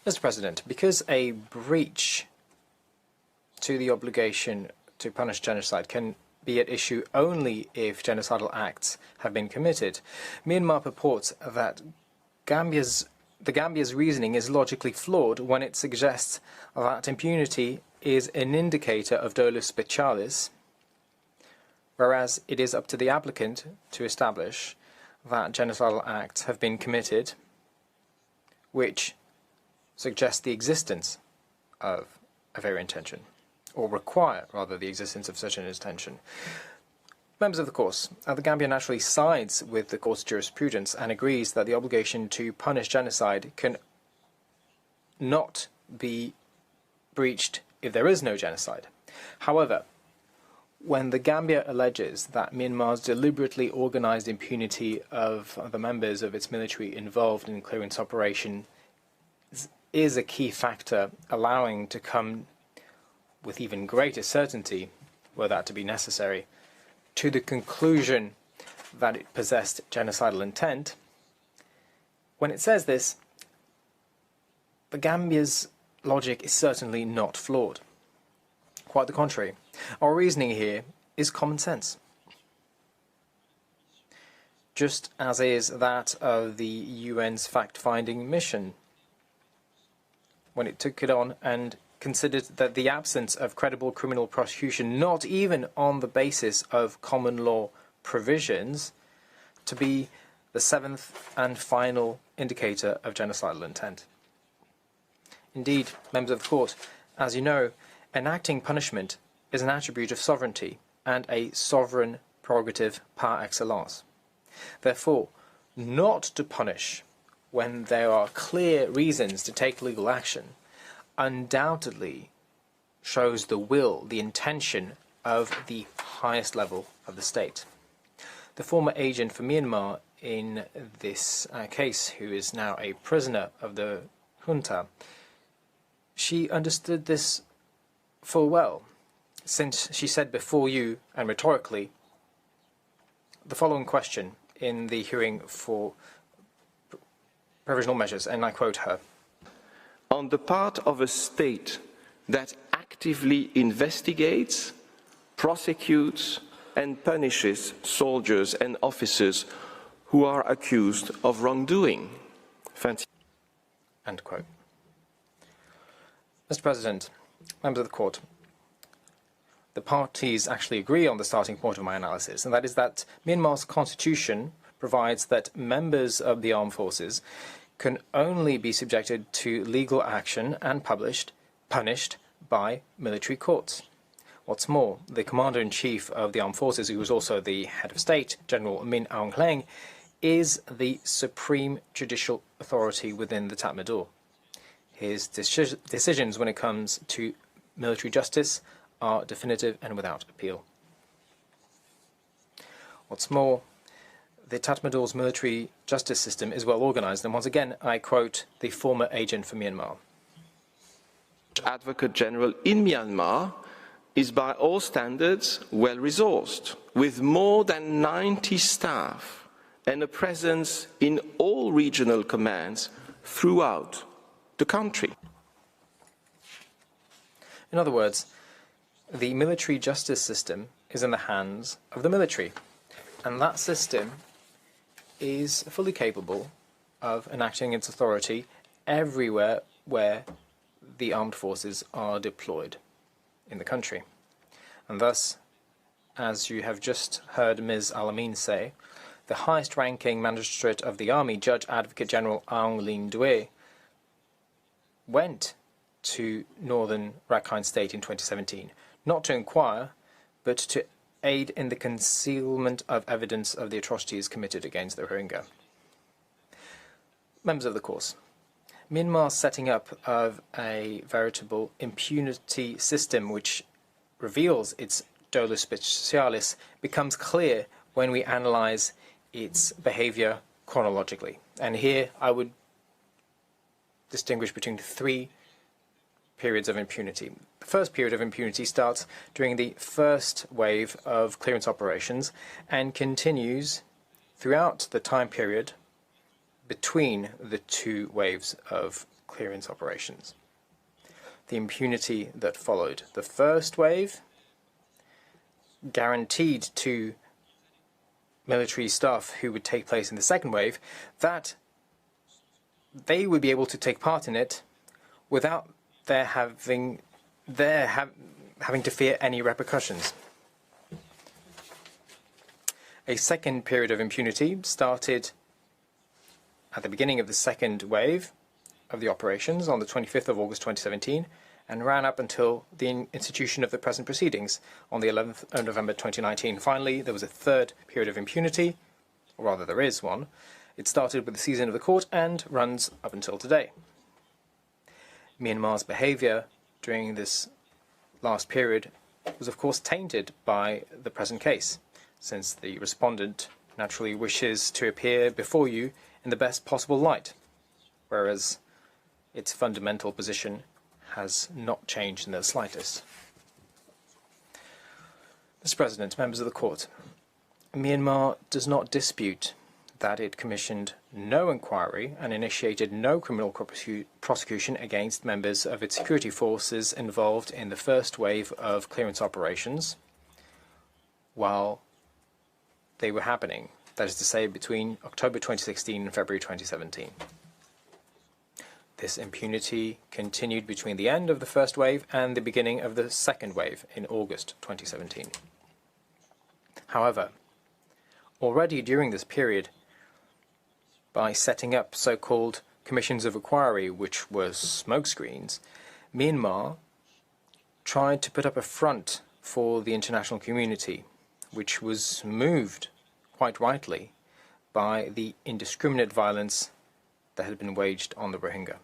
Mr. President, because a breach to the obligation to punish genocide can be at issue only if genocidal acts have been committed, Myanmar purports that the Gambia's reasoning is logically flawed when it suggests that impunity is an indicator of dolus specialis, whereas it is up to the applicant to establish that genocidal acts have been committed, which suggests the existence of a very intention, or require, rather, the existence of such an intention. Members of the course, the Gambia naturally sides with the court's jurisprudence and agrees that the obligation to punish genocide can not be breached if there is no genocide. However, when the Gambia alleges that Myanmar's deliberately organized impunity of the members of its military involved in clearance operation is a key factor allowing to come with even greater certainty, were that to be necessary, to the conclusion that it possessed genocidal intent, when it says this, the Gambia's logic is certainly not flawed. Quite the contrary. Our reasoning here is common sense, just as is that of the UN's fact-finding mission, when it took it on and considered that the absence of credible criminal prosecution, not even on the basis of common law provisions, to be the seventh and final indicator of genocidal intent. Indeed, members of the court, as you know, enacting punishment is an attribute of sovereignty and a sovereign prerogative par excellence. Therefore, not to punish when there are clear reasons to take legal action undoubtedly shows the will, the intention of the highest level of the state. The former agent for Myanmar in this case, who is now a prisoner of the junta, she understood this full well, since she said before you, and rhetorically, the following question in the hearing for provisional measures, and I quote her. On the part of a state that actively investigates, prosecutes, and punishes soldiers and officers who are accused of wrongdoing. End quote. Mr. President, members of the court, the parties actually agree on the starting point of my analysis, and that is that Myanmar's constitution provides that members of the armed forces can only be subjected to legal action and punished by military courts. What's more, the Commander-in-Chief of the Armed Forces, who was also the head of state, General Min Aung Hlaing, is the supreme judicial authority within the Tatmadaw. His decisions when it comes to military justice are definitive and without appeal. What's more, the Tatmadaw's military justice system is well organized, and once again, I quote the former agent for Myanmar. Advocate General in Myanmar is by all standards well-resourced, with more than 90 staff and a presence in all regional commands throughout the country. In other words, the military justice system is in the hands of the military, and that system is fully capable of enacting its authority everywhere where the armed forces are deployed in the country. And thus, as you have just heard Ms. Alamin say, the highest-ranking magistrate of the army, Judge Advocate General Aung Hlin Due, went to northern Rakhine State in 2017, not to inquire, but to aid in the concealment of evidence of the atrocities committed against the Rohingya. Members of the course, Myanmar's setting up of a veritable impunity system which reveals its dolus specialis becomes clear when we analyze its behavior chronologically. And here I would distinguish between three periods of impunity. The first period of impunity starts during the first wave of clearance operations and continues throughout the time period between the two waves of clearance operations. The impunity that followed the first wave guaranteed to military staff who would take place in the second wave that they would be able to take part in it without their having to fear any repercussions. A second period of impunity started at the beginning of the second wave of the operations on the 25th of August 2017 and ran up until the institution of the present proceedings on the 11th of November 2019. Finally, there was a third period of impunity, or rather there is one. It started with the season of the court and runs up until today. Myanmar's behaviour during this last period was of course tainted by the present case, since the respondent naturally wishes to appear before you in the best possible light, whereas its fundamental position has not changed in the slightest. Mr. President, members of the Court, Myanmar does not dispute that it commissioned no inquiry and initiated no criminal prosecution against members of its security forces involved in the first wave of clearance operations while they were happening, that is to say, between October 2016 and February 2017. This impunity continued between the end of the first wave and the beginning of the second wave in August 2017. However, already during this period, by setting up so-called commissions of inquiry, which were smokescreens, Myanmar tried to put up a front for the international community, which was moved, quite rightly, by the indiscriminate violence that had been waged on the Rohingya.